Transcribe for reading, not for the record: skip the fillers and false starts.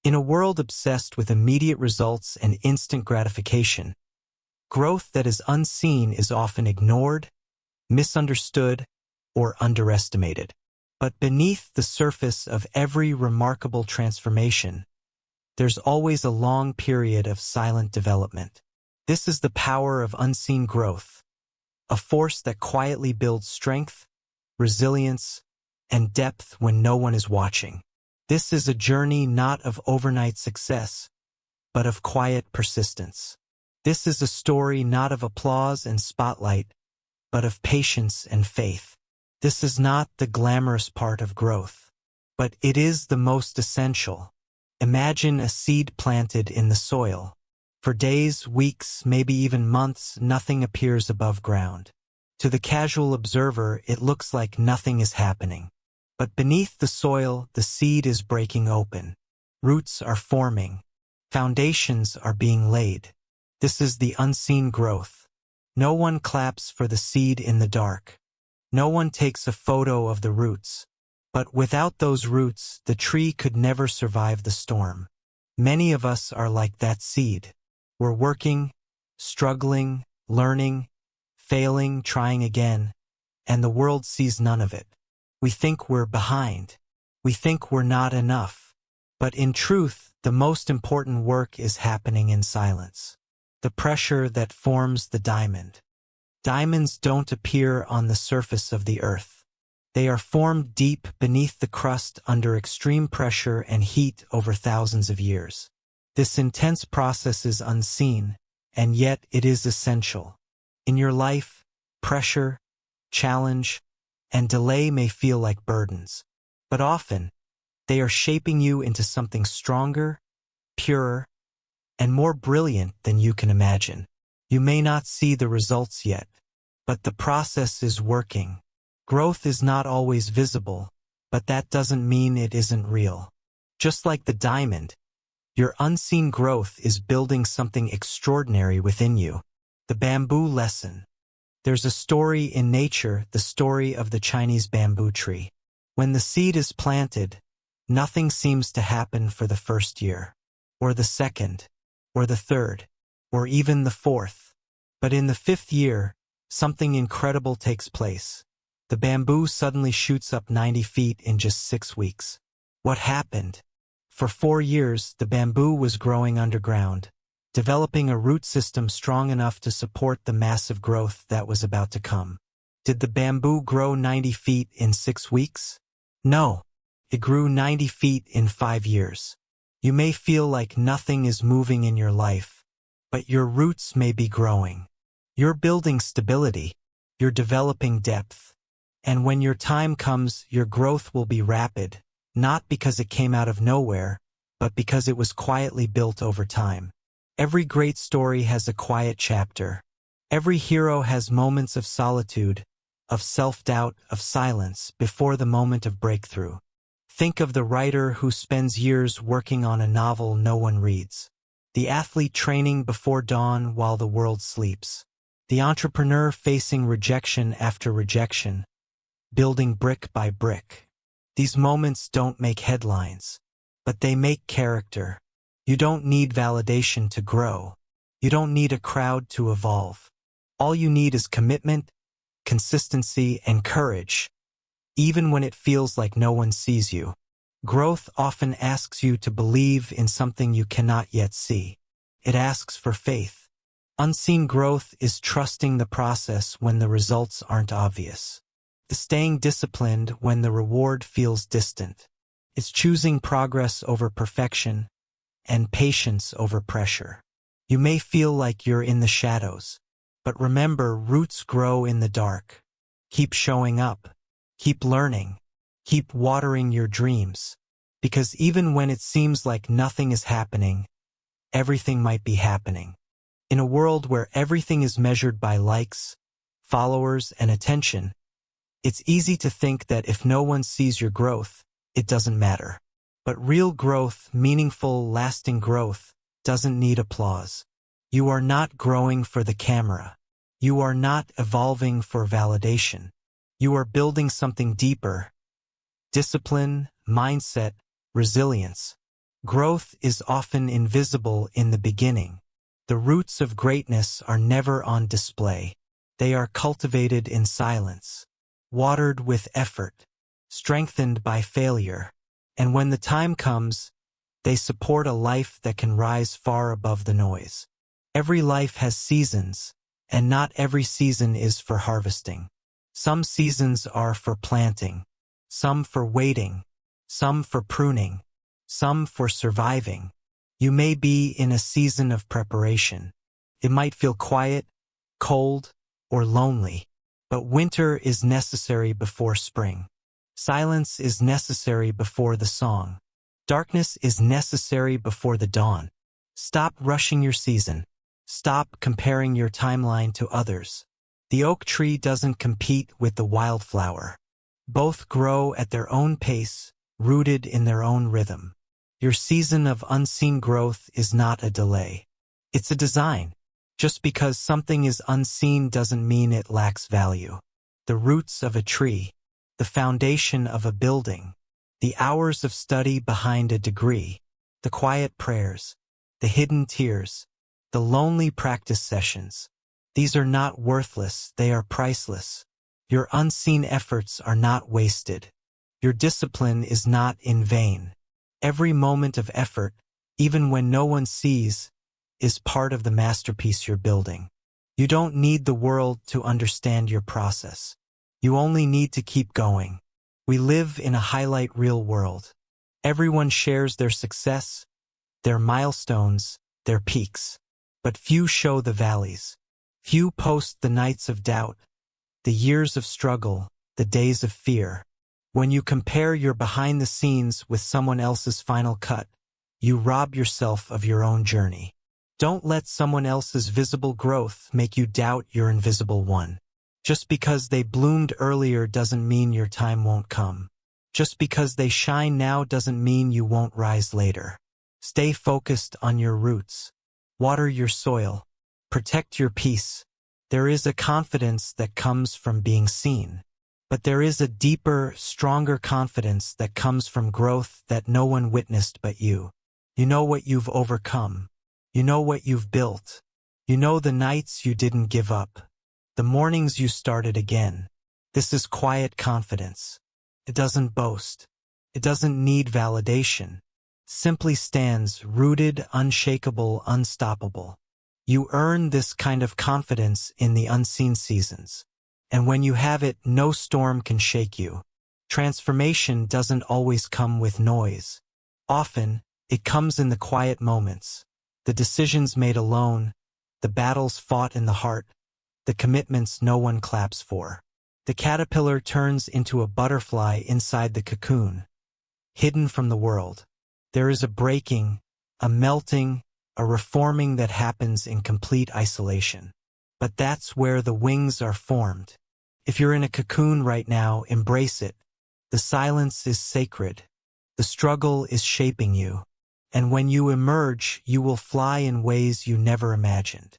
In a world obsessed with immediate results and instant gratification, growth that is unseen is often ignored, misunderstood, or underestimated. But beneath the surface of every remarkable transformation, there's always a long period of silent development. This is the power of unseen growth, a force that quietly builds strength, resilience, and depth when no one is watching. This is a journey not of overnight success, but of quiet persistence. This is a story not of applause and spotlight, but of patience and faith. This is not the glamorous part of growth, but it is the most essential. Imagine a seed planted in the soil. For days, weeks, maybe even months, nothing appears above ground. To the casual observer, it looks like nothing is happening. But beneath the soil, the seed is breaking open. Roots are forming. Foundations are being laid. This is the unseen growth. No one claps for the seed in the dark. No one takes a photo of the roots. But without those roots, the tree could never survive the storm. Many of us are like that seed. We're working, struggling, learning, failing, trying again, and the world sees none of it. We think we're behind. We think we're not enough. But in truth, the most important work is happening in silence. The pressure that forms the diamond. Diamonds don't appear on the surface of the earth. They are formed deep beneath the crust under extreme pressure and heat over thousands of years. This intense process is unseen, and yet it is essential. In your life, pressure, challenge, and delay may feel like burdens, but often, they are shaping you into something stronger, purer, and more brilliant than you can imagine. You may not see the results yet, but the process is working. Growth is not always visible, but that doesn't mean it isn't real. Just like the diamond, your unseen growth is building something extraordinary within you. The bamboo lesson. There's a story in nature, the story of the Chinese bamboo tree. When the seed is planted, nothing seems to happen for the first year, or the second, or the third, or even the fourth. But in the fifth year, something incredible takes place. The bamboo suddenly shoots up 90 feet in just 6 weeks. What happened? For 4 years, the bamboo was growing underground, developing a root system strong enough to support the massive growth that was about to come. Did the bamboo grow 90 feet in 6 weeks? No, it grew 90 feet in 5 years. You may feel like nothing is moving in your life, but your roots may be growing. You're building stability. You're developing depth. And when your time comes, your growth will be rapid, not because it came out of nowhere, but because it was quietly built over time. Every great story has a quiet chapter. Every hero has moments of solitude, of self-doubt, of silence, before the moment of breakthrough. Think of the writer who spends years working on a novel no one reads. The athlete training before dawn while the world sleeps. The entrepreneur facing rejection after rejection, building brick by brick. These moments don't make headlines, but they make character. You don't need validation to grow. You don't need a crowd to evolve. All you need is commitment, consistency, and courage, even when it feels like no one sees you. Growth often asks you to believe in something you cannot yet see. It asks for faith. Unseen growth is trusting the process when the results aren't obvious. It's staying disciplined when the reward feels distant. It's choosing progress over perfection and patience over pressure. You may feel like you're in the shadows, but remember, roots grow in the dark. Keep showing up. Keep learning. Keep watering your dreams. Because even when it seems like nothing is happening, everything might be happening. In a world where everything is measured by likes, followers, and attention, it's easy to think that if no one sees your growth, it doesn't matter. But real growth, meaningful, lasting growth, doesn't need applause. You are not growing for the camera. You are not evolving for validation. You are building something deeper. Discipline, mindset, resilience. Growth is often invisible in the beginning. The roots of greatness are never on display. They are cultivated in silence, watered with effort, strengthened by failure. And when the time comes, they support a life that can rise far above the noise. Every life has seasons, and not every season is for harvesting. Some seasons are for planting, some for waiting, some for pruning, some for surviving. You may be in a season of preparation. It might feel quiet, cold, or lonely, but winter is necessary before spring. Silence is necessary before the song. Darkness is necessary before the dawn. Stop rushing your season. Stop comparing your timeline to others. The oak tree doesn't compete with the wildflower. Both grow at their own pace, rooted in their own rhythm. Your season of unseen growth is not a delay. It's a design. Just because something is unseen doesn't mean it lacks value. The roots of a tree, the foundation of a building, the hours of study behind a degree, the quiet prayers, the hidden tears, the lonely practice sessions. These are not worthless, they are priceless. Your unseen efforts are not wasted. Your discipline is not in vain. Every moment of effort, even when no one sees, is part of the masterpiece you're building. You don't need the world to understand your process. You only need to keep going. We live in a highlight reel world. Everyone shares their success, their milestones, their peaks. But few show the valleys. Few post the nights of doubt, the years of struggle, the days of fear. When you compare your behind the scenes with someone else's final cut, you rob yourself of your own journey. Don't let someone else's visible growth make you doubt your invisible one. Just because they bloomed earlier doesn't mean your time won't come. Just because they shine now doesn't mean you won't rise later. Stay focused on your roots. Water your soil. Protect your peace. There is a confidence that comes from being seen. But there is a deeper, stronger confidence that comes from growth that no one witnessed but you. You know what you've overcome. You know what you've built. You know the nights you didn't give up. The mornings you started again. This is quiet confidence. It doesn't boast. It doesn't need validation. It simply stands rooted, unshakable, unstoppable. You earn this kind of confidence in the unseen seasons. And when you have it, no storm can shake you. Transformation doesn't always come with noise. Often, it comes in the quiet moments. The decisions made alone, the battles fought in the heart, the commitments no one claps for. The caterpillar turns into a butterfly inside the cocoon, hidden from the world. There is a breaking, a melting, a reforming that happens in complete isolation. But that's where the wings are formed. If you're in a cocoon right now, embrace it. The silence is sacred. The struggle is shaping you. And when you emerge, you will fly in ways you never imagined.